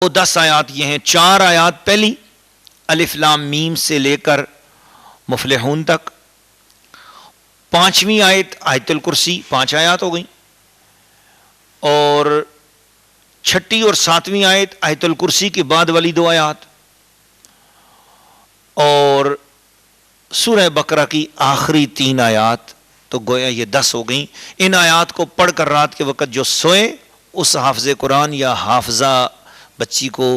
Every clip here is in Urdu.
وہ 10 آیات یہ ہیں. 4 آیات پہلی الف لام میم سے لے کر مفلحون تک. 5ویں آیت آیت الکرسی 5 آیات ہو گئیں. اور 6 اور 7ویں آیت آیت الکرسی کے بعد والی 2 آیات. اور سورہ بقرہ کی آخری 3 آیات. تو گویا یہ 10 ہو گئیں. ان آیات کو پڑھ کر رات کے وقت جو سوئے اس حافظ قرآن یا حافظہ بچی کو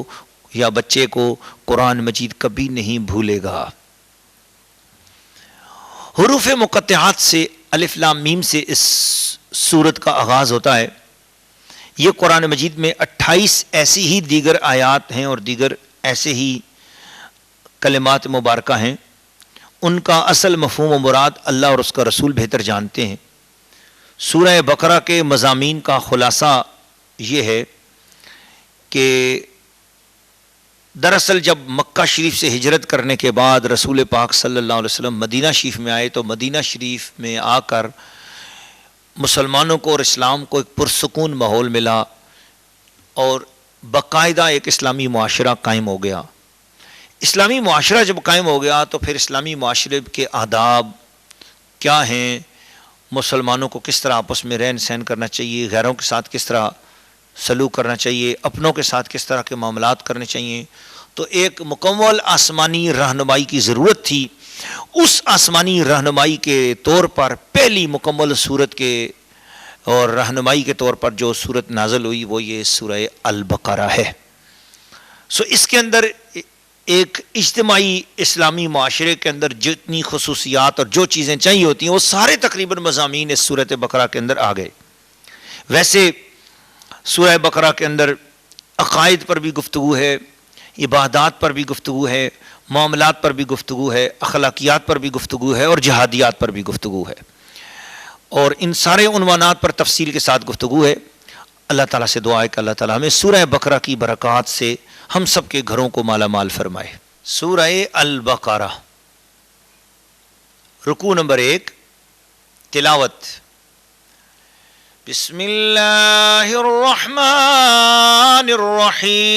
یا بچے کو قرآن مجید کبھی نہیں بھولے گا. حروف مقطعات سے الف لام میم سے اس سورت کا آغاز ہوتا ہے. یہ قرآن مجید میں 28 ایسی ہی دیگر آیات ہیں اور دیگر ایسے ہی کلمات مبارکہ ہیں. ان کا اصل مفہوم و مراد اللہ اور اس کا رسول بہتر جانتے ہیں. سورہ بقرہ کے مضامین کا خلاصہ یہ ہے کہ دراصل جب مکہ شریف سے ہجرت کرنے کے بعد رسول پاک صلی اللہ علیہ وسلم مدینہ شریف میں آئے تو مدینہ شریف میں آ کر مسلمانوں کو اور اسلام کو ایک پرسکون ماحول ملا اور باقاعدہ ایک اسلامی معاشرہ قائم ہو گیا. اسلامی معاشرہ جب قائم ہو گیا تو پھر اسلامی معاشرے کے آداب کیا ہیں، مسلمانوں کو کس طرح آپس میں رہن سہن کرنا چاہیے، غیروں کے ساتھ کس طرح سلوک کرنا چاہیے، اپنوں کے ساتھ کس طرح کے معاملات کرنے چاہیے، تو ایک مکمل آسمانی رہنمائی کی ضرورت تھی. اس آسمانی رہنمائی کے طور پر پہلی مکمل صورت کے اور رہنمائی کے طور پر جو صورت نازل ہوئی وہ یہ سورہ البقرہ ہے. اس کے اندر ایک اجتماعی اسلامی معاشرے کے اندر جتنی خصوصیات اور جو چیزیں چاہیے ہوتی ہیں وہ سارے تقریباً مضامین اس سورۃ بقرہ کے اندر آ گئے. ویسے سورہ بقرہ کے اندر عقائد پر بھی گفتگو ہے، عبادات پر بھی گفتگو ہے، معاملات پر بھی گفتگو ہے، اخلاقیات پر بھی گفتگو ہے اور جہادیات پر بھی گفتگو ہے. اور ان سارے عنوانات پر تفصیل کے ساتھ گفتگو ہے. اللہ تعالیٰ سے دعا ہے کہ اللہ تعالیٰ ہمیں سورہ بقرہ کی برکات سے ہم سب کے گھروں کو مالا مال فرمائے. سورہ البقرہ رکوع نمبر 1 تلاوت. بسم اللہ الرحمن الرحیم.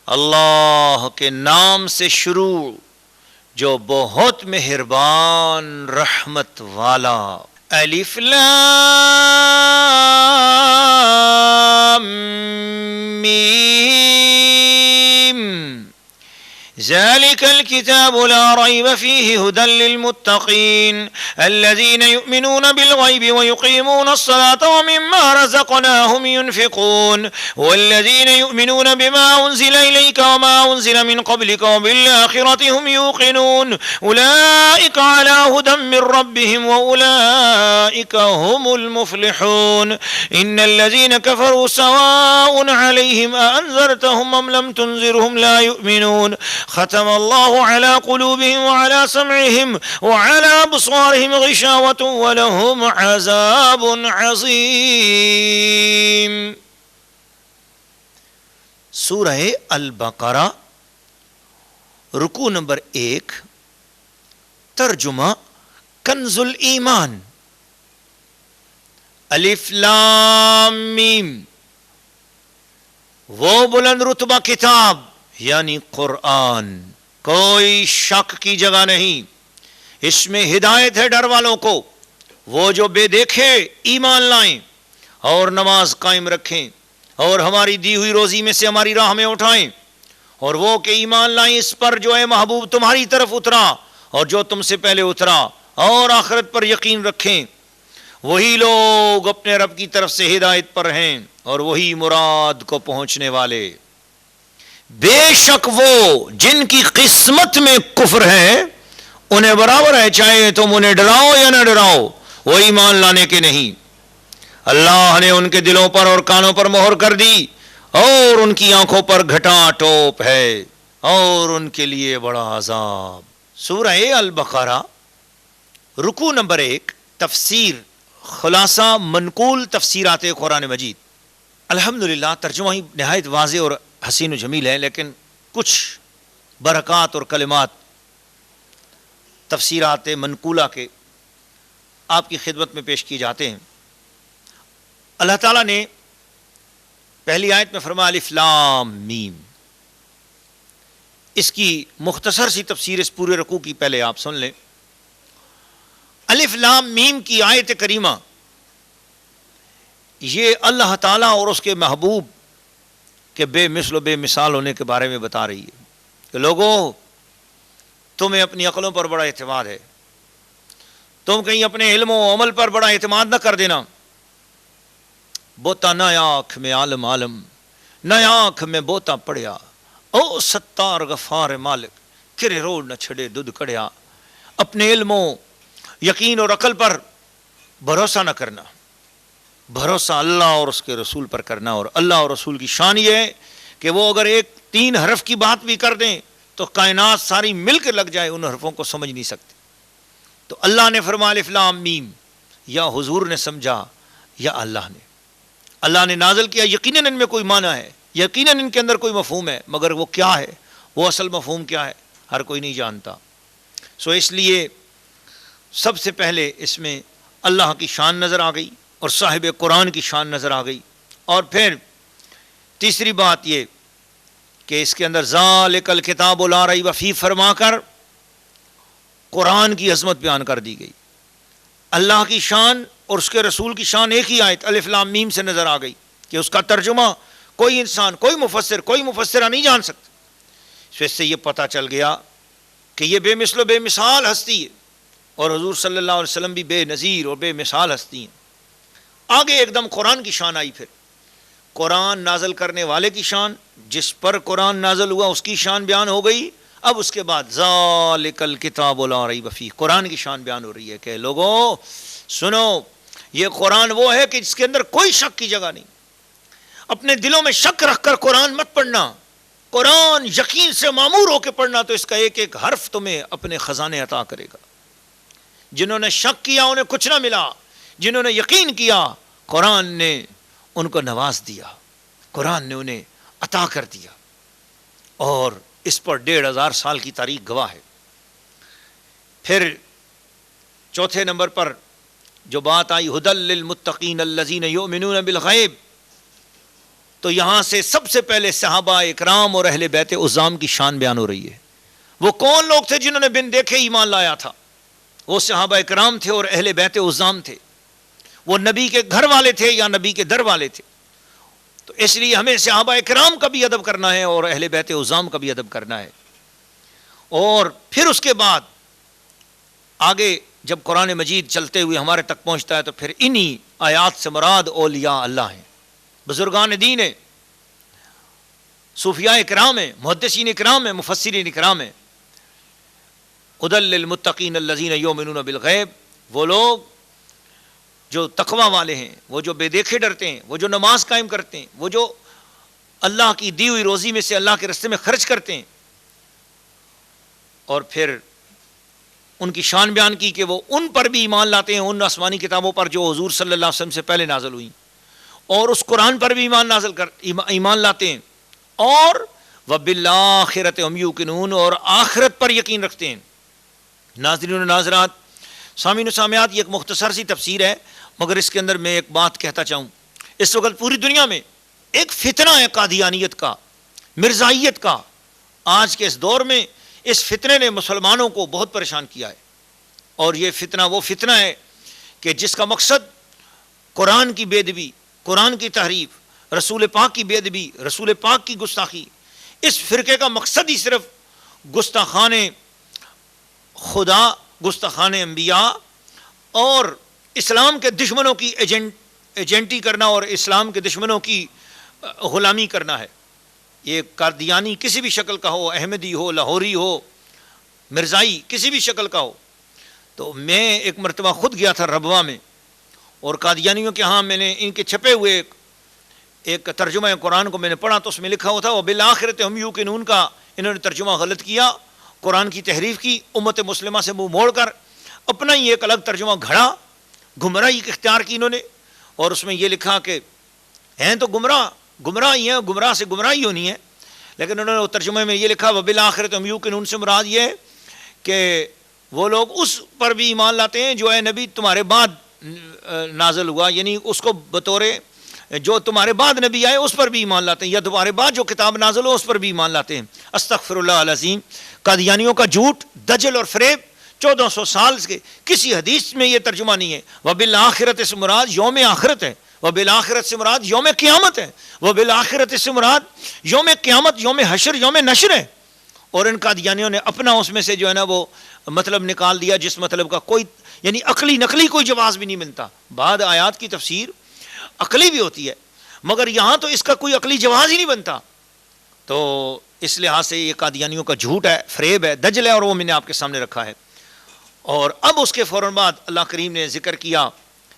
اللہ کے نام سے شروع جو بہت مہربان رحمت والا. الف لام میم ذلك الكتاب لا ريب فيه هدى للمتقين الذين يؤمنون بالغيب ويقيمون الصلاة ومما رزقناهم ينفقون والذين يؤمنون بما أنزل إليك وما أنزل من قبلك وبالآخرة هم يوقنون أولئك على هدى من ربهم وأولئك هم المفلحون إن الذين كفروا سواء عليهم أأنذرتهم أم لم تنذرهم لا يؤمنون ختم الله على قلوبهم وعلى سمعهم وعلى أبصارهم غشاوة ولهم عذاب عظيم. سورہ البقرہ رکوع نمبر 1 ترجمہ کنز الایمان. الف لام میم وہ بلند رتبہ کتاب یعنی قرآن، کوئی شک کی جگہ نہیں. اس میں ہدایت ہے ڈر والوں کو، وہ جو بے دیکھے ایمان لائیں اور نماز قائم رکھیں اور ہماری دی ہوئی روزی میں سے ہماری راہ میں اٹھائیں، اور وہ کہ ایمان لائیں اس پر جو ہے محبوب تمہاری طرف اترا اور جو تم سے پہلے اترا، اور آخرت پر یقین رکھیں. وہی لوگ اپنے رب کی طرف سے ہدایت پر ہیں اور وہی مراد کو پہنچنے والے. بے شک وہ جن کی قسمت میں کفر ہے انہیں برابر ہے چاہے تم انہیں ڈراؤ یا نہ ڈراؤ، وہ ایمان لانے کے نہیں. اللہ نے ان کے دلوں پر اور کانوں پر مہر کر دی اور ان کی آنکھوں پر گھٹا ٹوپ ہے اور ان کے لیے بڑا عذاب. سورہ البقرہ رکوع نمبر 1 تفسیر خلاصہ منقول تفسیرات قرآن مجید. الحمدللہ ترجمہ ہی نہایت واضح اور حسین و جمیل ہے، لیکن کچھ برکات اور کلمات تفسیرات منقولہ کے آپ کی خدمت میں پیش کیے جاتے ہیں. اللہ تعالیٰ نے پہلی آیت میں فرمایا الف لام میم. اس کی مختصر سی تفسیر اس پورے رکوع کی پہلے آپ سن لیں. الف لام میم کی آیت کریمہ یہ اللہ تعالیٰ اور اس کے محبوب کے بے مثل و بے مثال ہونے کے بارے میں بتا رہی ہے کہ لوگوں تمہیں اپنی عقلوں پر بڑا اعتماد ہے، تم کہیں اپنے علم و عمل پر بڑا اعتماد نہ کر دینا. بوتا نہ آنکھ میں عالم عالم، نہ آنکھ میں بوتا پڑیا، او ستار غفار مالک کرے روڑ نہ چھڑے دودھ کڑیا. اپنے علم و یقین اور عقل پر بھروسہ نہ کرنا، بھروسہ اللہ اور اس کے رسول پر کرنا. اور اللہ اور رسول کی شان یہ ہے کہ وہ اگر ایک 3 حرف کی بات بھی کر دیں تو کائنات ساری مل کے لگ جائے، ان حرفوں کو سمجھ نہیں سکتے. تو اللہ نے فرمایا الف لام میم، یا حضور نے سمجھا یا اللہ نے نازل کیا. یقیناً ان میں کوئی معنی ہے، یقیناً ان کے اندر کوئی مفہوم ہے، مگر وہ کیا ہے، وہ اصل مفہوم کیا ہے ہر کوئی نہیں جانتا. سو اس لیے سب سے پہلے اس میں اللہ کی شان نظر آ گئی اور صاحب قرآن کی شان نظر آ گئی. اور پھر تیسری بات یہ کہ اس کے اندر ذالک الکتاب لا ریب فیہ فرما کر قرآن کی عظمت بیان کر دی گئی. اللہ کی شان اور اس کے رسول کی شان ایک ہی آیت الف لام میم سے نظر آ گئی کہ اس کا ترجمہ کوئی انسان، کوئی مفسرہ نہیں جان سکتا. اس سے یہ پتہ چل گیا کہ یہ بے مثل و بے مثال ہستی ہے اور حضور صلی اللہ علیہ وسلم بھی بے نظیر اور بے مثال ہستی ہیں. آگے ایک دم قرآن کی شان آئی. پھر قرآن نازل کرنے والے کی شان، جس پر قرآن نازل ہوا اس کی شان بیان ہو گئی. اب اس کے بعد ذالک الکتاب لا ریب فیہ، قرآن کی شان بیان ہو رہی ہے کہ لوگوں سنو، یہ قرآن وہ ہے کہ جس کے اندر کوئی شک کی جگہ نہیں. اپنے دلوں میں شک رکھ کر قرآن مت پڑھنا، قرآن یقین سے معمور ہو کے پڑھنا تو اس کا ایک ایک حرف تمہیں اپنے خزانے عطا کرے گا. جنہوں نے شک کیا انہیں کچھ نہ ملا، جنہوں نے یقین کیا قرآن نے ان کو نواز دیا، قرآن نے انہیں عطا کر دیا. اور اس پر 1500 سال کی تاریخ گواہ ہے. پھر چوتھے نمبر پر جو بات آئی ھدی للمتقین الذین یؤمنون بالغیب، تو یہاں سے سب سے پہلے صحابہ اکرام اور اہل بیت عظام کی شان بیان ہو رہی ہے. وہ کون لوگ تھے جنہوں نے بن دیکھے ایمان لایا تھا؟ وہ صحابہ اکرام تھے اور اہل بیت عظام تھے. وہ نبی کے گھر والے تھے یا نبی کے در والے تھے. تو اس لیے ہمیں صحابہ اکرام کا بھی ادب کرنا ہے اور اہل بیت عظام کا بھی ادب کرنا ہے. اور پھر اس کے بعد آگے جب قرآن مجید چلتے ہوئے ہمارے تک پہنچتا ہے تو پھر انہی آیات سے مراد اولیاء اللہ ہیں، بزرگان دین ہیں، صوفیاء اکرام ہیں، محدثین اکرام ہیں، مفسرین اکرام ہیں. ھدی للمتقین الذین یؤمنون بالغیب، وہ لوگ جو تقوی والے ہیں، وہ جو بے دیکھے ڈرتے ہیں، وہ جو نماز قائم کرتے ہیں، وہ جو اللہ کی دی ہوئی روزی میں سے اللہ کے راستے میں خرچ کرتے ہیں. اور پھر ان کی شان بیان کی کہ وہ ان پر بھی ایمان لاتے ہیں، ان آسمانی کتابوں پر جو حضور صلی اللہ علیہ وسلم سے پہلے نازل ہوئیں، اور اس قرآن پر بھی ایمان لاتے ہیں، اور وبالآخرۃ ہم یوقنون، اور آخرت پر یقین رکھتے ہیں. ناظرین و ناظرات، سامعین و سامعات، یہ ایک مختصر سی تفسیر ہے، مگر اس کے اندر میں ایک بات کہتا چاہوں. اس وقت پوری دنیا میں ایک فتنہ ہے قادیانیت کا، مرزائیت کا. آج کے اس دور میں اس فتنے نے مسلمانوں کو بہت پریشان کیا ہے. اور یہ فتنہ وہ فتنہ ہے کہ جس کا مقصد قرآن کی بے ادبی، قرآن کی تحریف، رسول پاک کی بے ادبی، رسول پاک کی گستاخی. اس فرقے کا مقصد ہی صرف گستاخان خدا، گستاخان انبیاء اور اسلام کے دشمنوں کی ایجنٹی کرنا اور اسلام کے دشمنوں کی غلامی کرنا ہے. یہ قادیانی کسی بھی شکل کا ہو، احمدی ہو، لاہوری ہو، مرزائی کسی بھی شکل کا ہو. تو میں ایک مرتبہ خود گیا تھا ربوہ میں، اور قادیانیوں کے ہاں میں نے ان کے چھپے ہوئے ایک ترجمہ قرآن کو میں نے پڑھا، تو اس میں لکھا ہوا تھا وبالآخرۃ ہم یوقنون کا انہوں نے ترجمہ غلط کیا، قرآن کی تحریف کی، امت مسلمہ سے منہ موڑ کر اپنا ہی ایک الگ ترجمہ گھڑا، گمراہی اختیار کی انہوں نے. اور اس میں یہ لکھا کہ ہیں تو گمراہ ہی ہیں، گمراہ سے گمراہی ہونی ہے، لیکن انہوں نے ترجمے میں یہ لکھا وبالآخرۃ ہم یوقنون سے مراد یہ ہے کہ وہ لوگ اس پر بھی ایمان لاتے ہیں جو اے نبی تمہارے بعد نازل ہوا، یعنی اس کو بطور جو تمہارے بعد نبی آئے اس پر بھی ایمان لاتے ہیں، یا تمہارے بعد جو کتاب نازل ہو اس پر بھی ایمان لاتے ہیں۔ استغفر اللہ العظیم۔ قادیانیوں کا جھوٹ، دجل اور فریب 1400 سال کے کسی حدیث میں یہ ترجمہ نہیں ہے۔ وبالآخرت سے مراد یوم آخرت ہے، وبالآخرت سے مراد یوم قیامت ہے، وبالآخرت سے مراد یوم قیامت، یوم حشر، یوم نشر ہے۔ اور ان قادیانیوں نے اپنا اس میں سے جو ہے نا وہ مطلب نکال دیا، جس مطلب کا کوئی یعنی عقلی نقلی کوئی جواز بھی نہیں ملتا۔ بعد آیات کی تفسیر عقلی بھی ہوتی ہے، مگر یہاں تو اس کا کوئی عقلی جواز ہی نہیں بنتا۔ تو اس لحاظ سے یہ قادیانیوں کا جھوٹ ہے، فریب ہے، دجل ہے، اور وہ میں نے آپ کے سامنے رکھا ہے۔ اور اب اس کے فوراً بعد اللہ کریم نے ذکر کیا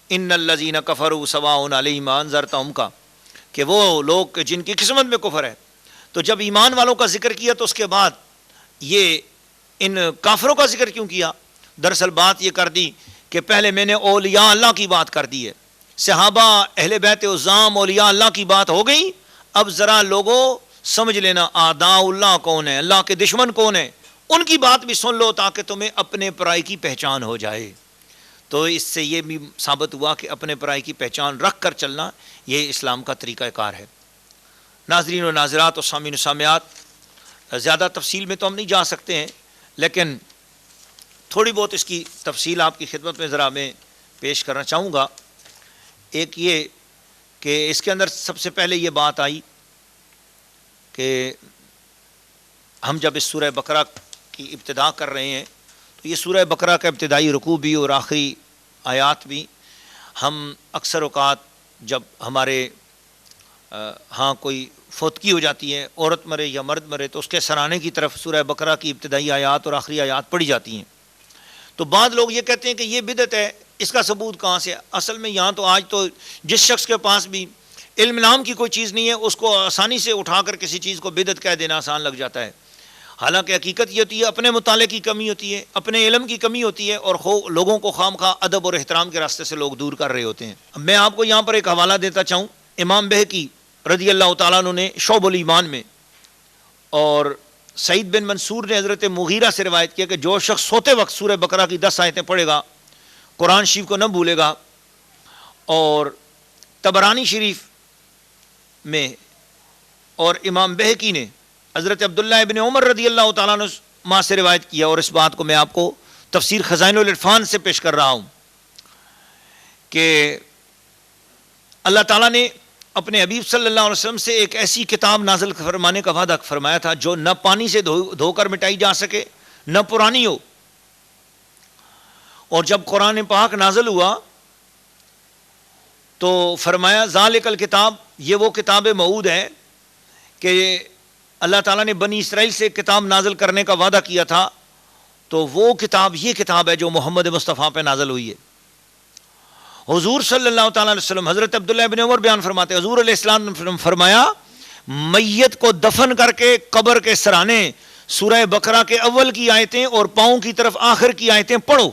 ان الذین کفروا سواء علیہم انذرتہم کا، کہ وہ لوگ جن کی قسمت میں کفر ہے۔ تو جب ایمان والوں کا ذکر کیا تو اس کے بعد یہ ان کافروں کا ذکر کیوں کیا؟ دراصل بات یہ کر دی کہ پہلے میں نے اولیاء اللہ کی بات کر دی ہے، صحابہ اہل بیت عظام اولیاء اللہ کی بات ہو گئی۔ اب ذرا لوگوں سمجھ لینا اعداء اللہ کون ہے، اللہ کے دشمن کون ہیں، ان کی بات بھی سن لو تاکہ تمہیں اپنے پرائی کی پہچان ہو جائے۔ تو اس سے یہ بھی ثابت ہوا کہ اپنے پرائی کی پہچان رکھ کر چلنا یہ اسلام کا طریقہ کار ہے۔ ناظرین و ناظرات و سامعین و سامعات، زیادہ تفصیل میں تو ہم نہیں جا سکتے ہیں، لیکن تھوڑی بہت اس کی تفصیل آپ کی خدمت میں ذرا میں پیش کرنا چاہوں گا۔ ایک یہ کہ اس کے اندر سب سے پہلے یہ بات آئی کہ ہم جب اس سورہ بقرہ کی ابتدا کر رہے ہیں تو یہ سورہ بقرہ کا ابتدائی رکوع بھی اور آخری آیات بھی ہم اکثر اوقات جب ہمارے ہاں کوئی فوتگی ہو جاتی ہے، عورت مرے یا مرد مرے، تو اس کے سرانے کی طرف سورہ بقرہ کی ابتدائی آیات اور آخری آیات پڑھی جاتی ہیں۔ تو بعض لوگ یہ کہتے ہیں کہ یہ بدعت ہے، اس کا ثبوت کہاں سے؟ اصل میں یہاں تو آج تو جس شخص کے پاس بھی علم نام کی کوئی چیز نہیں ہے اس کو آسانی سے اٹھا کر کسی چیز کو بدعت کہہ دینا آسان لگ جاتا ہے۔ حالانکہ حقیقت یہ ہوتی ہے اپنے مطالعے کی کمی ہوتی ہے، اپنے علم کی کمی ہوتی ہے، اور لوگوں کو خام خواہ ادب اور احترام کے راستے سے لوگ دور کر رہے ہوتے ہیں۔ اب میں آپ کو یہاں پر ایک حوالہ دیتا چاہوں، امام بہقی رضی اللہ تعالیٰ عنہ نے شعب الایمان میں، اور سعید بن منصور نے حضرت مغیرہ سے روایت کیا کہ جو شخص سوتے وقت سورہ بقرہ کی 10 آیتیں پڑھے گا، قرآن شریف کو نہ بھولے گا۔ اور طبرانی شریف میں اور امام بہقی نے حضرت عبداللہ ابن عمر رضی اللہ تعالیٰ عنہ سے روایت کیا، اور اس بات کو میں آپ کو تفسیر خزائن العرفان سے پیش کر رہا ہوں کہ اللہ تعالیٰ نے اپنے حبیب صلی اللہ علیہ وسلم سے ایک ایسی کتاب نازل فرمانے کا وعدہ فرمایا تھا جو نہ پانی سے دھو کر مٹائی جا سکے، نہ پرانی ہو۔ اور جب قرآن پاک نازل ہوا تو فرمایا ذالک الکتاب، یہ وہ کتاب موعود ہے کہ اللہ تعالیٰ نے بنی اسرائیل سے کتاب نازل کرنے کا وعدہ کیا تھا، تو وہ کتاب یہ کتاب ہے جو محمد مصطفیٰ پہ نازل ہوئی ہے۔ حضور صلی اللہ تعالیٰ علیہ وسلم، حضرت عبداللہ ابن عمر بیان فرماتے ہیں، حضور علیہ السلام نے فرمایا میت کو دفن کر کے قبر کے سرانے سورہ بقرہ کے اول کی آیتیں اور پاؤں کی طرف آخر کی آیتیں پڑھو۔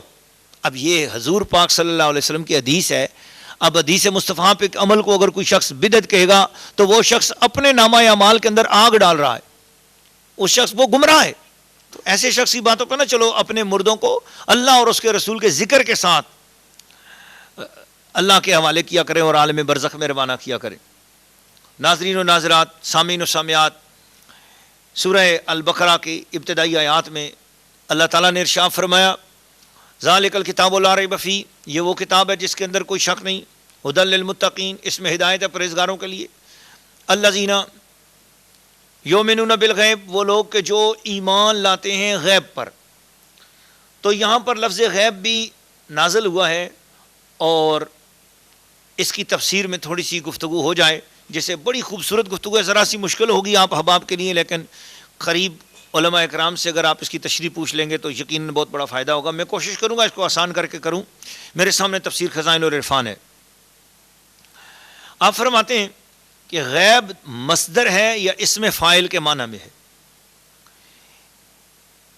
اب یہ حضور پاک صلی اللہ علیہ وسلم کی حدیث ہے۔ اب حدیث مصطفیٰ پہ عمل کو اگر کوئی شخص بدعت کہے گا تو وہ شخص اپنے نامہ اعمال کے اندر آگ ڈال رہا ہے، اس شخص وہ گمراہ ہے۔ تو ایسے شخص کی باتوں پہ نہ چلو، اپنے مردوں کو اللہ اور اس کے رسول کے ذکر کے ساتھ اللہ کے حوالے کیا کریں اور عالم برزخ میں روانہ کیا کریں۔ ناظرین و ناظرات، سامعین و سامعات، سورہ البقرہ کی ابتدائی آیات میں اللہ تعالیٰ نے ارشاد فرمایا ذالک الکتاب لا ریب فیہ، یہ وہ کتاب ہے جس کے اندر کوئی شک نہیں، ھدی للمتقین، اس میں ہدایت ہے پرہیزگاروں کے لیے۔ الذین یؤمنون بالغیب، وہ لوگ کہ جو ایمان لاتے ہیں غیب پر۔ تو یہاں پر لفظ غیب بھی نازل ہوا ہے، اور اس کی تفسیر میں تھوڑی سی گفتگو ہو جائے، جیسے بڑی خوبصورت گفتگو ہے، ذرا سی مشکل ہوگی آپ احباب کے لیے، لیکن قریب علماء اکرام سے اگر آپ اس کی تشریح پوچھ لیں گے تو یقیناً بہت بڑا فائدہ ہوگا۔ میں کوشش کروں گا اس کو آسان کر کے کروں۔ میرے سامنے تفسیر خزائن العرفان ہے۔ آپ فرماتے ہیں کہ غیب مصدر ہے یا اسم فاعل کے معنی میں ہے۔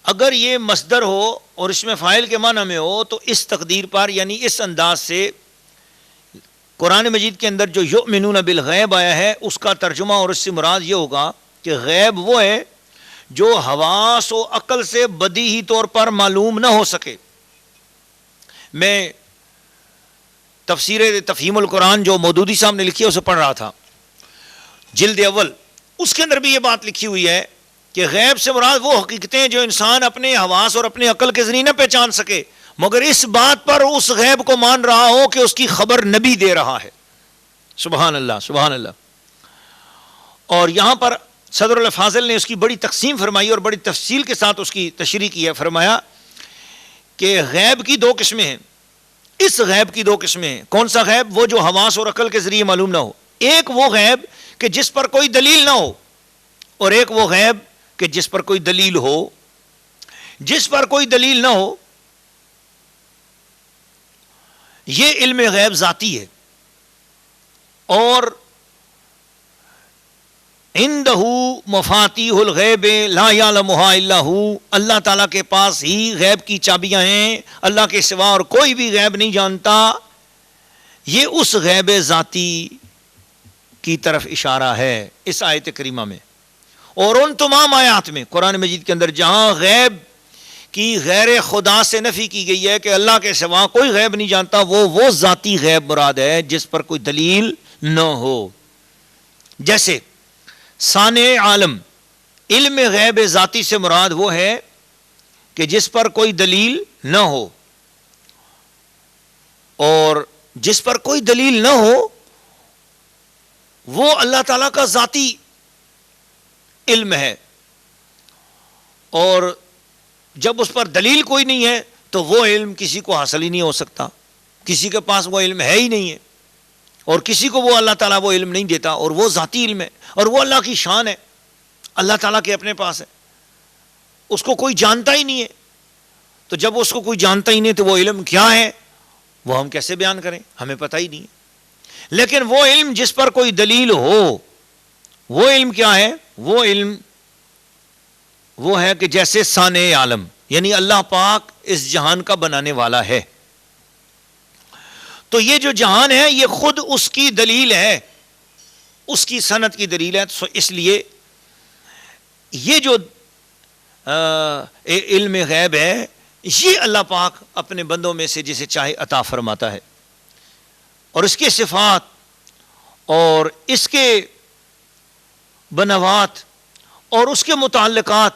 اگر یہ مصدر ہو اور اسم فاعل کے معنی میں ہو تو اس تقدیر پر، یعنی اس انداز سے قرآن مجید کے اندر جو یؤمنون بالغیب آیا ہے اس کا ترجمہ اور اس سے مراد یہ ہوگا کہ غیب وہ ہے جو حواس و عقل سے بدیہی طور پر معلوم نہ ہو سکے۔ میں تفسیر تفہیم القرآن جو مودودی صاحب نے لکھی ہے اسے پڑھ رہا تھا، جلد اول، اس کے اندر بھی یہ بات لکھی ہوئی ہے کہ غیب سے مراد وہ حقیقتیں جو انسان اپنے حواس اور اپنے عقل کے ذریعے نہ پہچان سکے، مگر اس بات پر اس غیب کو مان رہا ہو کہ اس کی خبر نبی دے رہا ہے۔ سبحان اللہ، سبحان اللہ۔ اور یہاں پر صدر الفاضل نے اس کی بڑی تقسیم فرمائی اور بڑی تفصیل کے ساتھ اس کی تشریح کی ہے۔ فرمایا کہ غیب کی دو قسمیں ہیں، اس غیب کی دو قسمیں ہیں۔ کون سا غیب؟ وہ جو حواس اور عقل کے ذریعے معلوم نہ ہو۔ ایک وہ غیب کہ جس پر کوئی دلیل نہ ہو، اور ایک وہ غیب کہ جس پر کوئی دلیل ہو۔ جس پر کوئی دلیل نہ ہو یہ علم غیب ذاتی ہے، اور عندہ مفاتیح الغیب لا یعلمها الا هو، اللہ تعالیٰ کے پاس ہی غیب کی چابیاں ہیں، اللہ کے سوا اور کوئی بھی غیب نہیں جانتا۔ یہ اس غیب ذاتی کی طرف اشارہ ہے اس آیت کریمہ میں۔ اور ان تمام آیات میں قرآن مجید کے اندر جہاں غیب کی غیر خدا سے نفی کی گئی ہے کہ اللہ کے سوا کوئی غیب نہیں جانتا، وہ ذاتی غیب مراد ہے جس پر کوئی دلیل نہ ہو۔ جیسے صانع عالم، علم غیب ذاتی سے مراد وہ ہے کہ جس پر کوئی دلیل نہ ہو، اور جس پر کوئی دلیل نہ ہو وہ اللہ تعالیٰ کا ذاتی علم ہے، اور جب اس پر دلیل کوئی نہیں ہے تو وہ علم کسی کو حاصل ہی نہیں ہو سکتا، کسی کے پاس وہ علم ہے ہی نہیں ہے، اور کسی کو وہ اللہ تعالیٰ وہ علم نہیں دیتا، اور وہ ذاتی علم ہے، اور وہ اللہ کی شان ہے، اللہ تعالیٰ کے اپنے پاس ہے، اس کو کوئی جانتا ہی نہیں ہے۔ تو جب اس کو کوئی جانتا ہی نہیں تو وہ علم کیا ہے وہ ہم کیسے بیان کریں، ہمیں پتہ ہی نہیں ہے۔ لیکن وہ علم جس پر کوئی دلیل ہو، وہ علم کیا ہے؟ وہ علم وہ ہے کہ جیسے صانع عالم، یعنی اللہ پاک اس جہان کا بنانے والا ہے، تو یہ جو جہان ہے یہ خود اس کی دلیل ہے، اس کی صنعت کی دلیل ہے۔ اس لیے یہ جو علم غیب ہے یہ اللہ پاک اپنے بندوں میں سے جسے چاہے عطا فرماتا ہے، اور اس کے صفات اور اس کے بنوات اور اس کے متعلقات،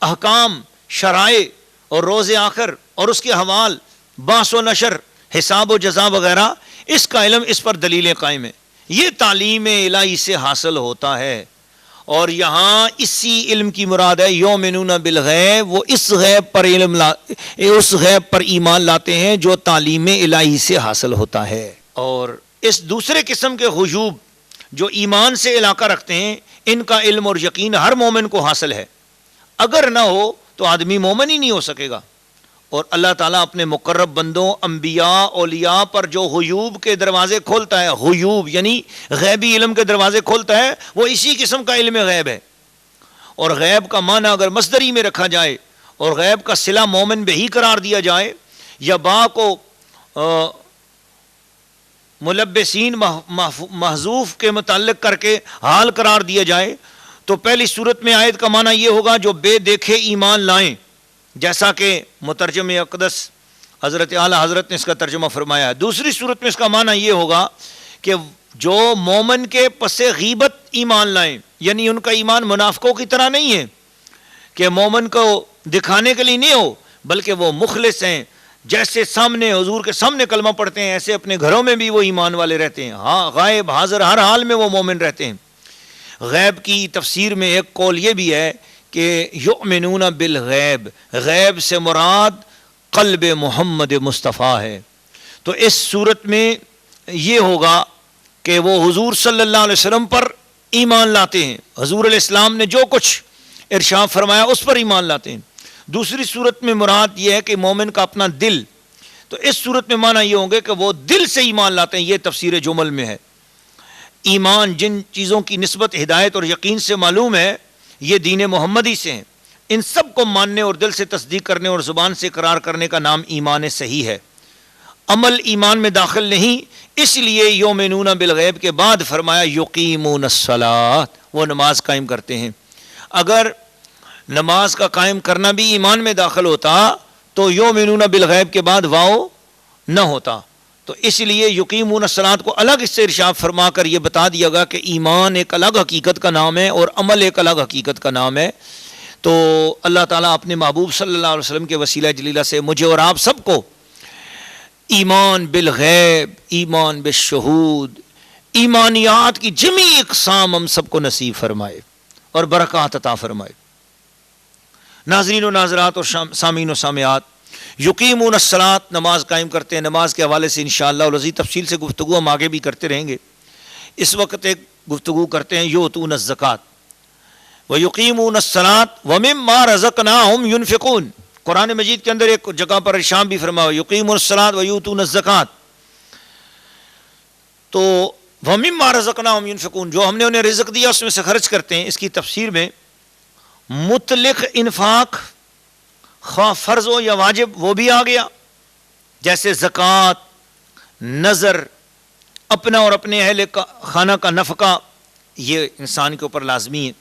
احکام، شرائع اور روز آخر اور اس کے حوال، بعث و نشر، حساب و جزا وغیرہ، اس کا علم، اس پر دلیلیں قائم ہیں۔ یہ تعلیم الہی سے حاصل ہوتا ہے، اور یہاں اسی علم کی مراد ہے یؤمنون بالغیب، وہ اس غیب پر اس غیب پر ایمان لاتے ہیں جو تعلیم الہی سے حاصل ہوتا ہے۔ اور اس دوسرے قسم کے غیوب جو ایمان سے علاقہ رکھتے ہیں، ان کا علم اور یقین ہر مومن کو حاصل ہے، اگر نہ ہو تو آدمی مومن ہی نہیں ہو سکے گا۔ اور اللہ تعالیٰ اپنے مقرب بندوں، انبیاء، اولیاء پر جو غیوب کے دروازے کھولتا ہے، غیوب یعنی غیبی علم کے دروازے کھولتا ہے، وہ اسی قسم کا علم غیب ہے۔ اور غیب کا معنی اگر مصدری میں رکھا جائے اور غیب کا صلہ مومن بہی قرار دیا جائے، یا با کو ملبسین محذوف کے متعلق کر کے حال قرار دیا جائے، تو پہلی صورت میں آیت کا معنی یہ ہوگا جو بے دیکھے ایمان لائیں، جیسا کہ مترجم اقدس حضرت اعلی حضرت نے اس کا ترجمہ فرمایا ہے۔ دوسری صورت میں اس کا معنی یہ ہوگا کہ جو مومن کے پس غیبت ایمان لائیں، یعنی ان کا ایمان منافقوں کی طرح نہیں ہے کہ مومن کو دکھانے کے لیے نہیں ہو، بلکہ وہ مخلص ہیں، جیسے سامنے حضور کے سامنے کلمہ پڑھتے ہیں ایسے اپنے گھروں میں بھی وہ ایمان والے رہتے ہیں، ہاں غائب حاضر ہر حال میں وہ مومن رہتے ہیں۔ غیب کی تفسیر میں ایک قول یہ بھی ہے کہ یؤمنون بالغیب، غیب سے مراد قلب محمد مصطفیٰ ہے۔ تو اس صورت میں یہ ہوگا کہ وہ حضور صلی اللہ علیہ وسلم پر ایمان لاتے ہیں، حضور علیہ السلام نے جو کچھ ارشاد فرمایا اس پر ایمان لاتے ہیں۔ دوسری صورت میں مراد یہ ہے کہ مومن کا اپنا دل، تو اس صورت میں معنی یہ ہوں گے کہ وہ دل سے ایمان لاتے ہیں۔ یہ تفسیر جمل میں ہے۔ ایمان جن چیزوں کی نسبت ہدایت اور یقین سے معلوم ہے یہ دین محمدی سے ہیں، ان سب کو ماننے اور دل سے تصدیق کرنے اور زبان سے اقرار کرنے کا نام ایمان صحیح ہے۔ عمل ایمان میں داخل نہیں، اس لیے یؤمنون بالغیب کے بعد فرمایا یقیمون الصلاۃ، وہ نماز قائم کرتے ہیں۔ اگر نماز کا قائم کرنا بھی ایمان میں داخل ہوتا تو یؤمنون بالغیب کے بعد واو نہ ہوتا، تو اس لیے یقیمون الصلاۃ کو الگ اس سے ارشاد فرما کر یہ بتا دیا گیا کہ ایمان ایک الگ حقیقت کا نام ہے اور عمل ایک الگ حقیقت کا نام ہے. تو اللہ تعالیٰ اپنے محبوب صلی اللہ علیہ وسلم کے وسیلہ جلیلہ سے مجھے اور آپ سب کو ایمان بالغیب، ایمان بالشہود، ایمانیات کی جمیع اقسام ہم سب کو نصیب فرمائے اور برکات عطا فرمائے. ناظرین و ناظرات اور سامعین و سامعات، یقیمون الصلاۃ، نماز قائم کرتے ہیں. نماز کے حوالے سے انشاءاللہ العزیز تفصیل سے گفتگو ہم آگے بھی کرتے رہیں گے. اس وقت ایک گفتگو کرتے ہیں یؤتون الزکوٰۃ وَيُقِيمُونَ الصَّلَاةَ وَمِمَّا رَزَقْنَاهُمْ يُنْفِقُونَ. قرآن مجید کے اندر ایک جگہ پر ارشاد بھی فرمایا یقیمون الصلاۃ ویؤتون الزکوٰۃ. تو وَمِمَّا رَزَقْنَاهُمْ يُنْفِقُونَ، جو ہم نے انہیں رزق دیا اس میں سے خرچ کرتے ہیں. اس کی تفسیر میں مطلق انفاق، خواہ فرض ہو یا واجب، وہ بھی آ گیا، جیسے زکوٰۃ، نذر، اپنا اور اپنے اہل خانہ کا نفقہ، یہ انسان کے اوپر لازمی ہے.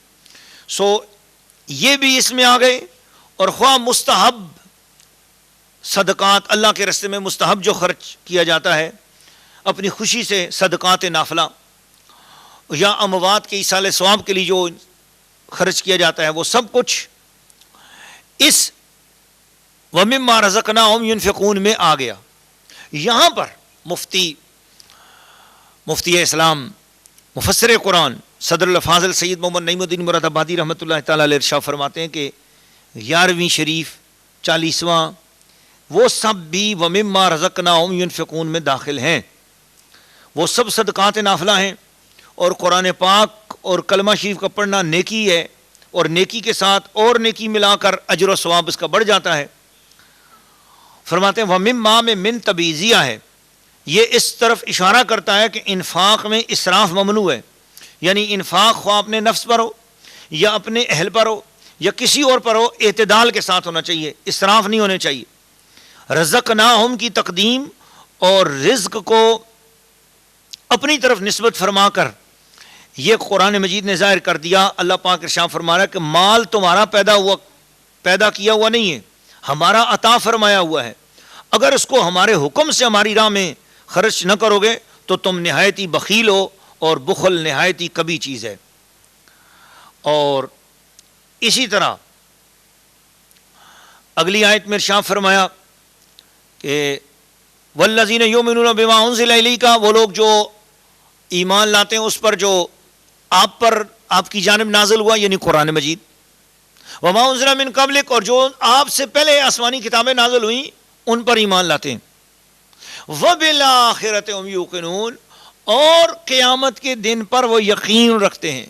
یہ بھی اس میں آ گئے. اور خواہ مستحب صدقات، اللہ کے راستے میں مستحب جو خرچ کیا جاتا ہے اپنی خوشی سے، صدقات نافلہ، یا اموات کے ایصال ثواب کے لیے جو خرچ کیا جاتا ہے، وہ سب کچھ اس وَمِمَّا رَزَقْنَاهُمْ يُنْفِقُونَ میں آ گیا. یہاں پر مفتی اسلام، مفسر قرآن، صدر الفاضل سید محمد نعیم الدین مراد آبادی رحمۃ اللہ تعالیٰ علیہ ارشاد فرماتے ہیں کہ 11ویں شریف، 40واں، وہ سب بھی وَمِمَّا رَزَقْنَاهُمْ يُنْفِقُونَ میں داخل ہیں. وہ سب صدقات نافلہ ہیں. اور قرآن پاک اور کلمہ شریف کا پڑھنا نیکی ہے، اور نیکی کے ساتھ اور نیکی ملا کر اجر و ثواب اس کا بڑھ جاتا ہے. فرماتے ہیں وَمِمَّا میں من تبعیضیہ ہے، یہ اس طرف اشارہ کرتا ہے کہ انفاق میں اسراف ممنوع ہے. یعنی انفاق خواہ اپنے نفس پر ہو یا اپنے اہل پر ہو یا کسی اور پر ہو، اعتدال کے ساتھ ہونا چاہیے، اسراف نہیں ہونے چاہیے. رزقناہم کی تقدیم اور رزق کو اپنی طرف نسبت فرما کر یہ قرآن مجید نے ظاہر کر دیا. اللہ پاک ارشاد فرما رہا ہے کہ مال تمہارا پیدا کیا ہوا نہیں ہے، ہمارا عطا فرمایا ہوا ہے. اگر اس کو ہمارے حکم سے ہماری راہ میں خرچ نہ کرو گے تو تم نہایت ہی بخیل ہو، اور بخل نہایت ہی کبھی چیز ہے. اور اسی طرح اگلی آیت میں ارشاد فرمایا کہ والذین یؤمنون بما انزل الیک، وہ لوگ جو ایمان لاتے ہیں اس پر جو آپ پر آپ کی جانب نازل ہوا، یعنی قرآن مجید، وما انزل من قبلک، اور جو آپ سے پہلے آسمانی کتابیں نازل ہوئیں ان پر ایمان لاتے ہیں. وبالآخرۃ هم یوقنون، اور قیامت کے دن پر وہ یقین رکھتے ہیں.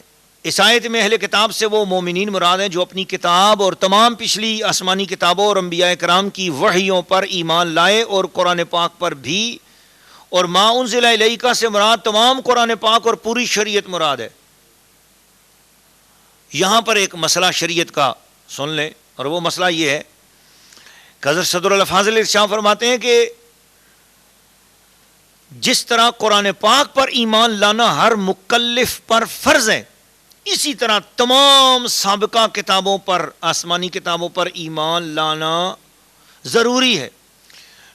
اس آیت میں اہل کتاب سے وہ مومنین مراد ہیں جو اپنی کتاب اور تمام پچھلی آسمانی کتابوں اور انبیاء کرام کی وحیوں پر ایمان لائے، اور قرآن پاک پر بھی. اور ما انزل الیک سے مراد تمام قرآن پاک اور پوری شریعت مراد ہے. یہاں پر ایک مسئلہ شریعت کا سن لیں، اور وہ مسئلہ یہ ہے کہ حضرت صدر الفاضل ارشاد فرماتے ہیں کہ جس طرح قرآن پاک پر ایمان لانا ہر مکلف پر فرض ہے، اسی طرح تمام سابقہ کتابوں پر، آسمانی کتابوں پر ایمان لانا ضروری ہے.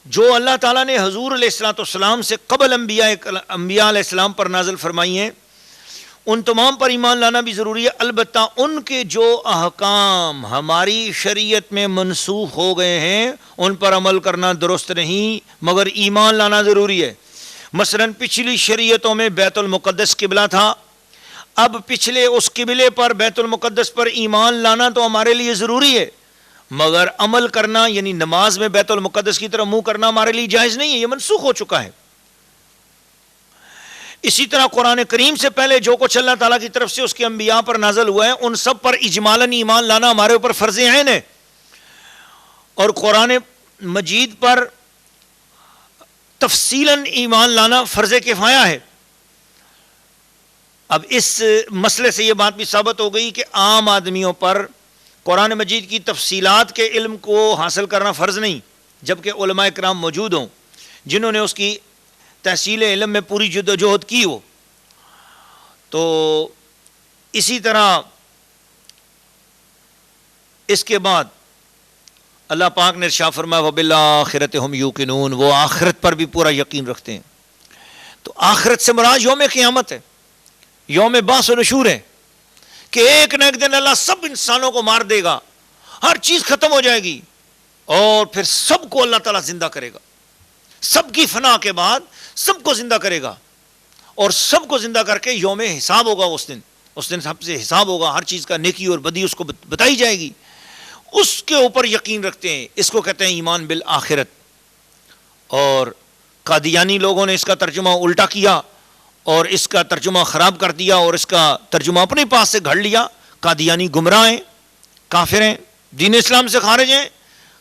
جو اللہ تعالیٰ نے حضور علیہ الصلوۃ والسلام سے قبل انبیاء علیہ السلام پر نازل فرمائی ہیں، ان تمام پر ایمان لانا بھی ضروری ہے. البتہ ان کے جو احکام ہماری شریعت میں منسوخ ہو گئے ہیں ان پر عمل کرنا درست نہیں، مگر ایمان لانا ضروری ہے. مثلا پچھلی شریعتوں میں بیت المقدس قبلہ تھا، اب پچھلے اس قبلے پر بیت المقدس پر ایمان لانا تو ہمارے لیے ضروری ہے، مگر عمل کرنا یعنی نماز میں بیت المقدس کی طرف منہ کرنا ہمارے لیے جائز نہیں ہے، یہ منسوخ ہو چکا ہے. اسی طرح قرآن کریم سے پہلے جو کچھ اللہ تعالیٰ کی طرف سے اس کے انبیاء پر نازل ہوا ہے ان سب پر اجمالاً ایمان لانا ہمارے اوپر فرض عین ہے، اور قرآن مجید پر تفصیلاً ایمان لانا فرض کفایہ ہے. اب اس مسئلے سے یہ بات بھی ثابت ہو گئی کہ عام آدمیوں پر قرآن مجید کی تفصیلات کے علم کو حاصل کرنا فرض نہیں، جبکہ علماء کرام موجود ہوں جنہوں نے اس کی تحصیل علم میں پوری جدوجہد کی ہو. تو اسی طرح اس کے بعد اللہ پاک نے ارشاد فرمایا وبالآخرۃ ہم یوقنون، وہ آخرت پر بھی پورا یقین رکھتے ہیں. تو آخرت سے مراد یوم قیامت ہے، یوم بعث و نشور ہے، کہ ایک نہ ایک دن اللہ سب انسانوں کو مار دے گا، ہر چیز ختم ہو جائے گی، اور پھر سب کو اللہ تعالیٰ زندہ کرے گا. سب کی فنا کے بعد سب کو زندہ کرے گا، اور سب کو زندہ کر کے یوم حساب ہوگا. اس دن سب سے حساب ہوگا، ہر چیز کا نیکی اور بدی اس کو بتائی جائے گی. اس کے اوپر یقین رکھتے ہیں، اس کو کہتے ہیں ایمان بالآخرت. اور قادیانی لوگوں نے اس کا ترجمہ الٹا کیا اور اس کا ترجمہ خراب کر دیا اور اس کا ترجمہ اپنے پاس سے گھڑ لیا. قادیانی گمراہ ہیں، کافر ہیں، دین اسلام سے خارج ہیں.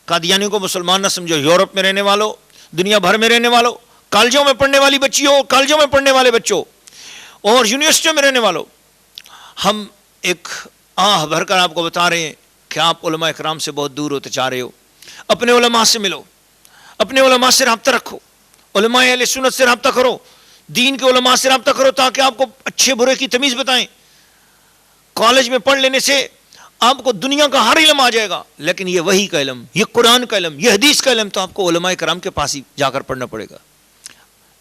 قادیانی کو مسلمان نہ سمجھو، یورپ میں رہنے والوں، دنیا بھر میں رہنے والوں، کالجوں میں پڑھنے والی بچیوں، کالجوں میں پڑھنے والے بچوں اور یونیورسٹیوں میں رہنے والوں، ہم ایک آہ بھر کر آپ کو بتا رہے ہیں کہ آپ علماء اکرام سے بہت دور ہوتے چاہ رہے ہو. اپنے علماء سے ملو، اپنے علماء سے رابطہ رکھو، علماء اہل سنت سے رابطہ کرو، دین کے علماء سے رابطہ کرو تاکہ آپ کو اچھے برے کی تمیز بتائیں. کالج میں پڑھ لینے سے آپ کو دنیا کا ہر علم آ جائے گا، لیکن یہ وحی کا علم، یہ قرآن کا علم، یہ حدیث کا علم تو آپ کو علماء کرام کے پاس ہی جا کر پڑھنا پڑے گا.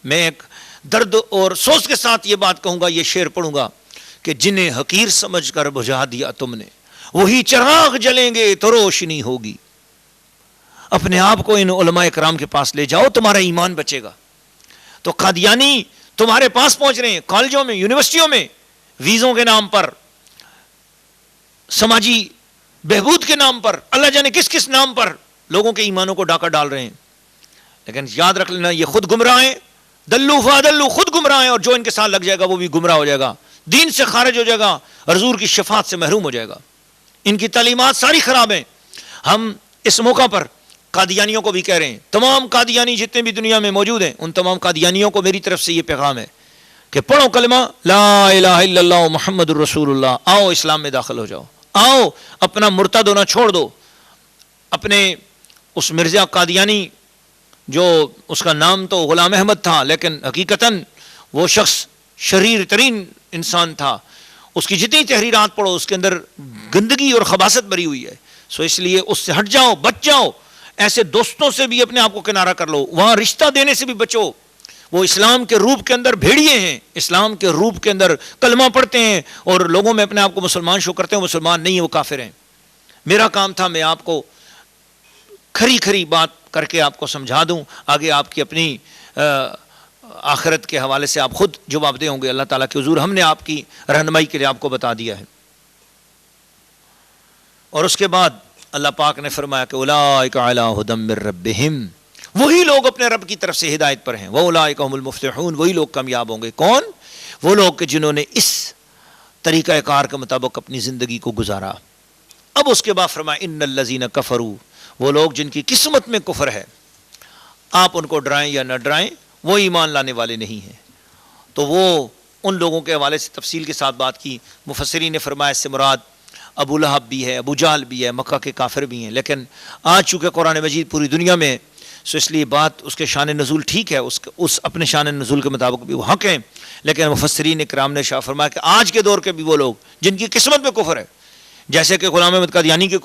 میں ایک درد اور افسوس کے ساتھ یہ بات کہوں گا، یہ شعر پڑھوں گا کہ جنہیں حقیر سمجھ کر بجھا دیا تم نے، وہی چراغ جلیں گے تو روشنی ہوگی. اپنے آپ کو ان علماء کرام کے پاس لے جاؤ، تمہارا ایمان بچے گا. تو قادیانی تمہارے پاس پہنچ رہے ہیں، کالجوں میں، یونیورسٹیوں میں، ویزوں کے نام پر، سماجی بہبود کے نام پر، اللہ جانے کس کس نام پر لوگوں کے ایمانوں کو ڈاکہ ڈال رہے ہیں. لیکن یاد رکھ لینا یہ خود گمراہ ہیں، دلو فادلو، خود گمراہ ہیں، اور جو ان کے ساتھ لگ جائے گا وہ بھی گمراہ ہو جائے گا، دین سے خارج ہو جائے گا، حضور کی شفاعت سے محروم ہو جائے گا. ان کی تعلیمات ساری خراب ہیں. ہم اس موقع پر قادیانیوں کو بھی کہہ رہے ہیں، تمام قادیانی جتنے بھی دنیا میں موجود ہیں، ان تمام قادیانیوں کو میری طرف سے یہ پیغام ہے کہ پڑھو کلمہ لا الہ الا اللہ محمد الرسول اللہ، آؤ اسلام میں داخل ہو جاؤ، آؤ اپنا مرتد ہونا چھوڑ دو. اپنے اس مرزا قادیانی جو اس کا نام تو غلام احمد تھا، لیکن حقیقتاً وہ شخص شریر ترین انسان تھا. اس کی جتنی تحریرات پڑھو اس کے اندر گندگی اور خباثت بری ہوئی ہے. سو اس لیے اس سے ہٹ جاؤ، بچ جاؤ. ایسے دوستوں سے بھی اپنے آپ کو کنارہ کر لو، وہاں رشتہ دینے سے بھی بچو. وہ اسلام کے روپ کے اندر بھیڑیے ہیں، اسلام کے روپ کے اندر کلمہ پڑھتے ہیں اور لوگوں میں اپنے آپ کو مسلمان شو کرتے ہیں. مسلمان نہیں ہیں، وہ کافر ہیں. میرا کام تھا میں آپ کو کھری کھری بات کر کے آپ کو سمجھا دوں، آگے آپ کی اپنی آخرت کے حوالے سے آپ خود جواب دے ہوں گے اللہ تعالیٰ کے حضور. ہم نے آپ کی رہنمائی کے لیے آپ کو بتا دیا ہے. اور اس کے بعد اللہ پاک نے فرمایا کہ اولئک علی ھدی من ربہم، وہی لوگ اپنے رب کی طرف سے ہدایت پر ہیں. واولئک ھم المفلحون، وہی لوگ کامیاب ہوں گے. کون؟ وہ لوگ کہ جنہوں نے اس طریقہ کار کے مطابق اپنی زندگی کو گزارا. اب اس کے بعد فرمایا ان الذین کفروا، وہ لوگ جن کی قسمت میں کفر ہے، آپ ان کو ڈرائیں یا نہ ڈرائیں وہ ایمان لانے والے نہیں ہیں. تو وہ ان لوگوں کے حوالے سے تفصیل کے ساتھ بات کی. مفسرین نے فرمایا اس سے مراد ابو لہب بھی ہے، ابو جہل بھی ہے، مکہ کے کافر بھی ہیں. لیکن آج چونکہ قرآن مجید پوری دنیا میں، سو اس لیے بات اس کے شان نزول ٹھیک ہے، اس اپنے شان نزول کے مطابق بھی وہ حق ہیں. لیکن مفسرین کرام نے شاہ فرمایا کہ آج کے دور کے بھی وہ لوگ جن کی قسمت میں کفر ہے، جیسے کہ غلام احمد قادیانی کے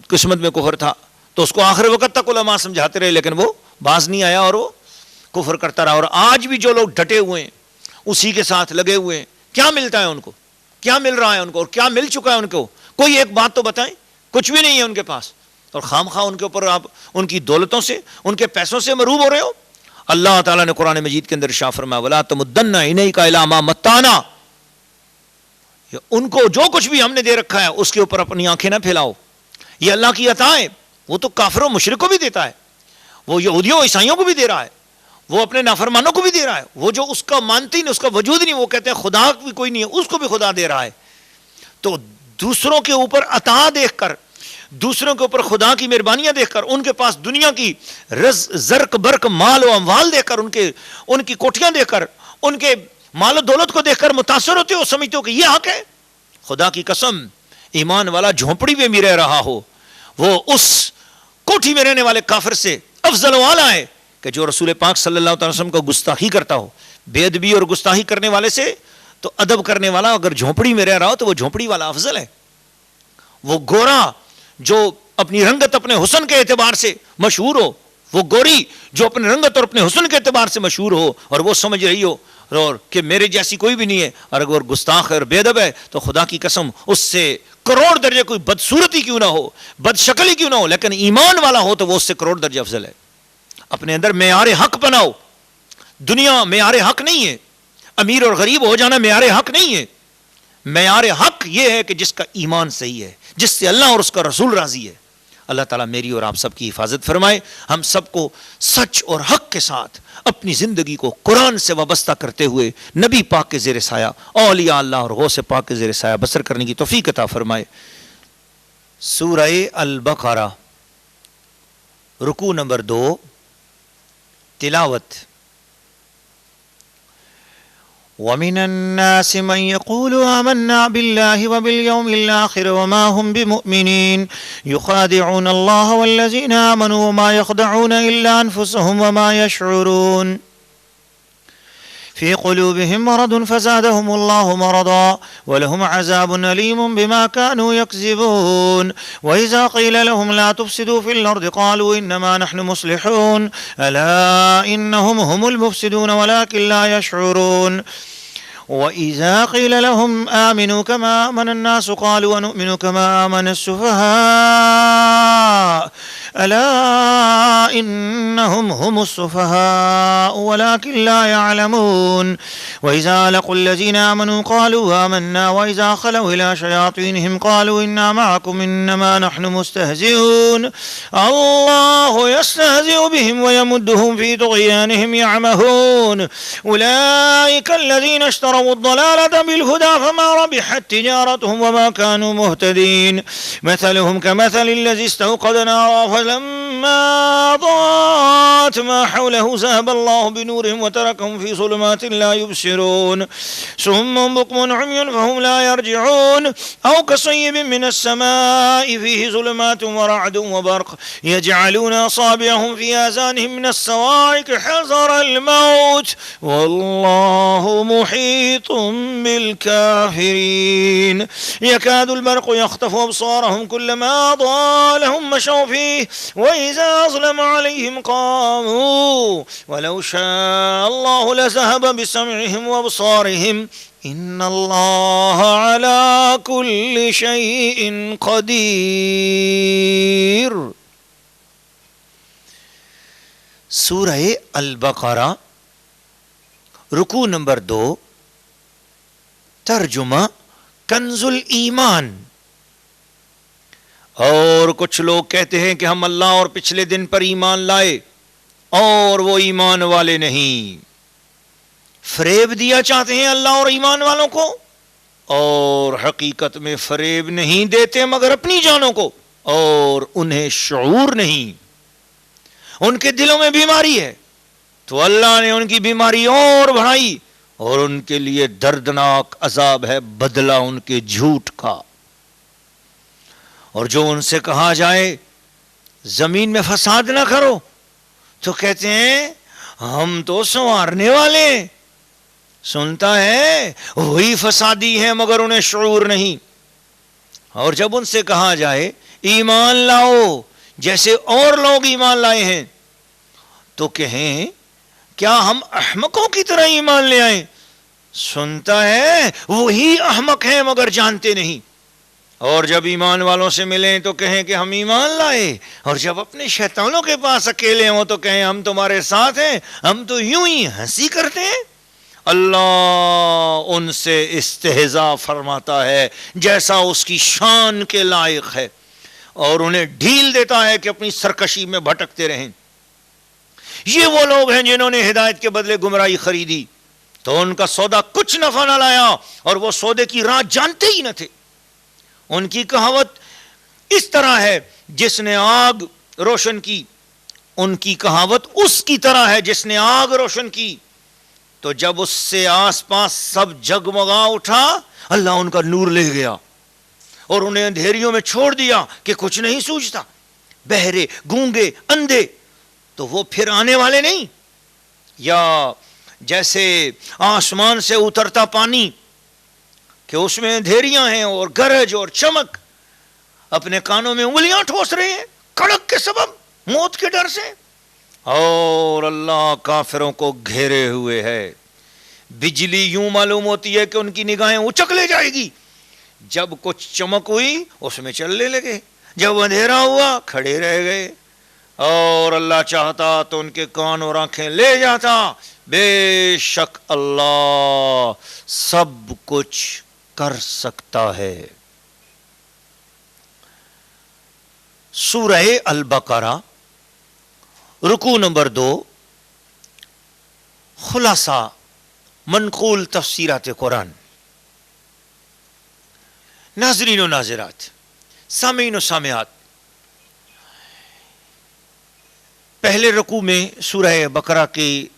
قسمت میں کفر تھا تو اس کو آخر وقت تک علماء سمجھاتے رہے، لیکن وہ باز نہیں آیا اور وہ کفر کرتا رہا. اور آج بھی جو لوگ ڈٹے ہوئے ہیں، اسی کے ساتھ لگے ہوئے ہیں، کیا ملتا ہے ان کو؟ کیا مل رہا ہے ان کو؟ اور کیا مل چکا ہے ان کو؟ کوئی ایک بات تو بتائیں. کچھ بھی نہیں ہے ان کے پاس، اور خام خواہ ان کے اوپر آپ ان کی دولتوں سے، ان کے پیسوں سے مروب ہو رہے ہو. اللہ تعالیٰ نے قرآن مجید کے اندر ارشاد فرمایا وَلَا تَمُدَّنَّ عَيْنَيْكَ إِلَىٰ مَا مَتَّعْنَا، ان کو جو کچھ بھی ہم نے دے رکھا ہے اس کے اوپر اپنی آنکھیں نہ پھیلاؤ. یہ اللہ کی عطا ہے. وہ تو کافروں مشرک کو بھی دیتا ہے، وہ یہودیوں عیسائیوں کو بھی دے رہا ہے، وہ اپنے نافرمانوں کو بھی دے رہا ہے. وہ جو اس کا مانتی نہیں، اس کا وجود نہیں، وہ کہتے ہیں خدا بھی کوئی نہیں ہے، اس کو بھی خدا دے رہا ہے. تو دوسروں کے اوپر عطا دیکھ کر، دوسروں کے اوپر خدا کی مہربانیاں دیکھ کر، ان کے پاس دنیا کی زرق برق مال و اموال دیکھ کر، ان کی کوٹھیاں دیکھ کر، ان کے مال و دولت کو دیکھ کر متاثر ہوتے ہو، سمجھتے ہو کہ یہ حق ہے. خدا کی قسم، ایمان والا جھونپڑی میں بھی رہ رہا ہو، وہ اس کوٹھی میں رہنے والے کافر سے افضل و اعلیٰ ہے کہ جو رسول پاک صلی اللہ علیہ وسلم کو گستاخی کرتا ہو. بے ادبی اور گستاخی کرنے والے سے تو ادب کرنے والا اگر جھونپڑی میں رہ رہا ہو تو وہ جھونپڑی والا افضل ہے. وہ گورا جو اپنی رنگت اپنے حسن کے اعتبار سے مشہور ہو، وہ گوری جو اپنے رنگت اور اپنے حسن کے اعتبار سے مشہور ہو اور وہ سمجھ رہی ہو اور کہ میرے جیسی کوئی بھی نہیں ہے، اور اگر گستاخ اور بے ادب ہے تو خدا کی قسم اس سے کروڑ درجے کوئی بدصورتی کیوں نہ ہو، بد شکلی کیوں نہ ہو، لیکن ایمان والا ہو تو وہ اس سے کروڑ درجے افضل ہے۔ اپنے اندر معیار حق بناؤ۔ دنیا معیار حق نہیں ہے، امیر اور غریب ہو جانا معیار حق نہیں ہے۔ معیار حق یہ ہے کہ جس کا ایمان صحیح ہے، جس سے اللہ اور اس کا رسول راضی ہے۔ اللہ تعالیٰ میری اور آپ سب کی حفاظت فرمائے، ہم سب کو سچ اور حق کے ساتھ اپنی زندگی کو قرآن سے وابستہ کرتے ہوئے نبی پاک کے زیر سایہ، اولیاء اللہ اور غوث پاک کے زیر سایہ بسر کرنے کی توفیق عطا فرمائے۔ سورہ البقرہ رکوع نمبر 2 تلاوت۔ وَمِنَ النَّاسِ مَن يَقُولُ آمَنَّا بِاللَّهِ وَبِالْيَوْمِ الْآخِرِ وَمَا هُمْ بِمُؤْمِنِينَ يُخَادِعُونَ اللَّهَ وَالَّذِينَ آمَنُوا وَمَا يَخْدَعُونَ إِلَّا أَنفُسَهُمْ وَمَا يَشْعُرُونَ في قلوبهم مرض فزادهم الله مرضا ولهم عذاب أليم بما كانوا يكذبون وإذا قيل لهم لا تفسدوا في الأرض قالوا إنما نحن مصلحون ألا إنهم هم المفسدون ولكن لا يشعرون وإذا قيل لهم آمنوا كما آمن الناس قالوا ونؤمن كما آمن السفهاء ألا إنهم هم السفهاء ولكن لا يعلمون وإذا لقوا الذين آمنوا قالوا آمنا وإذا خلوا إلى شياطينهم قالوا إنا معكم إنما نحن مستهزئون الله يستهزئ بهم ويمدهم في طغيانهم يعمهون أولئك الذين اشتروا الضلالة بالهدى فما ربحت تجارتهم وما كانوا مهتدين مثلهم كمثل الذي استوقد نارا فلما أضاءت ما حوله ذهب الله بنورهم وتركهم في ظلمات لا يبصرون صم بكم عمي فهم لا يرجعون أو كصيب من السماء فيه ظلمات ورعد وبرق يجعلون أصابعهم في آذانهم من الصواعق حذر الموت والله محيط بالكافرين يكاد البرق يخطف أبصارهم كلما أضاء لهم مشوا فيه وإذا أظلم عليهم قاموا ولو شاء الله لذهب بسمعهم وأبصارهم إن الله على كل شيء قدير۔ سورہ البقرہ رکوع نمبر 2 ترجمہ کنز الایمان۔ اور کچھ لوگ کہتے ہیں کہ ہم اللہ اور پچھلے دن پر ایمان لائے اور وہ ایمان والے نہیں، فریب دیا چاہتے ہیں اللہ اور ایمان والوں کو، اور حقیقت میں فریب نہیں دیتے مگر اپنی جانوں کو، اور انہیں شعور نہیں، ان کے دلوں میں بیماری ہے تو اللہ نے ان کی بیماری اور بڑھائی اور ان کے لیے دردناک عذاب ہے بدلہ ان کے جھوٹ کا۔ اور جو ان سے کہا جائے زمین میں فساد نہ کرو تو کہتے ہیں ہم تو سنوارنے والے ہیں، سنتا ہے وہی فسادی ہیں مگر انہیں شعور نہیں۔ اور جب ان سے کہا جائے ایمان لاؤ جیسے اور لوگ ایمان لائے ہیں تو کہیں کیا ہم احمقوں کی طرح ایمان لے آئیں، سنتا ہے وہی احمق ہیں مگر جانتے نہیں۔ اور جب ایمان والوں سے ملیں تو کہیں کہ ہم ایمان لائے، اور جب اپنے شیطانوں کے پاس اکیلے ہوں تو کہیں ہم تمہارے ساتھ ہیں، ہم تو یوں ہی ہنسی کرتے ہیں۔ اللہ ان سے استہزاء فرماتا ہے جیسا اس کی شان کے لائق ہے، اور انہیں ڈھیل دیتا ہے کہ اپنی سرکشی میں بھٹکتے رہیں۔ یہ وہ لوگ ہیں جنہوں نے ہدایت کے بدلے گمراہی خریدی تو ان کا سودا کچھ نفع نہ لایا اور وہ سودے کی راہ جانتے ہی نہ تھے۔ ان کی کہاوت اس طرح ہے جس نے آگ روشن کی، ان کی کہاوت اس کی طرح ہے جس نے آگ روشن کی تو جب اس سے آس پاس سب جگمگا اٹھا اللہ ان کا نور لے گیا اور انہیں اندھیریوں میں چھوڑ دیا کہ کچھ نہیں سوجھتا۔ بہرے، گونگے، اندھے تو وہ پھر آنے والے نہیں، یا جیسے آسمان سے اترتا پانی کہ اس میں اندھیریاں ہیں اور گرج اور چمک، اپنے کانوں میں انگلیاں ٹھوس رہے ہیں کڑک کے سبب، موت کے ڈر سے، اور اللہ کافروں کو گھیرے ہوئے ہے۔ بجلی یوں معلوم ہوتی ہے کہ ان کی نگاہیں اچک لے جائے گی، جب کچھ چمک ہوئی اس میں چلنے لگے، جب اندھیرا ہوا کھڑے رہ گئے، اور اللہ چاہتا تو ان کے کان اور آنکھیں لے جاتا۔ بے شک اللہ سب کچھ کر سکتا ہے۔ سورہ البقرہ رکوع نمبر 2، خلاصہ منقول تفسیرات قرآن۔ ناظرین و ناظرات، سامعین و سامعات، پہلے رکوع میں سورہ بقرہ کی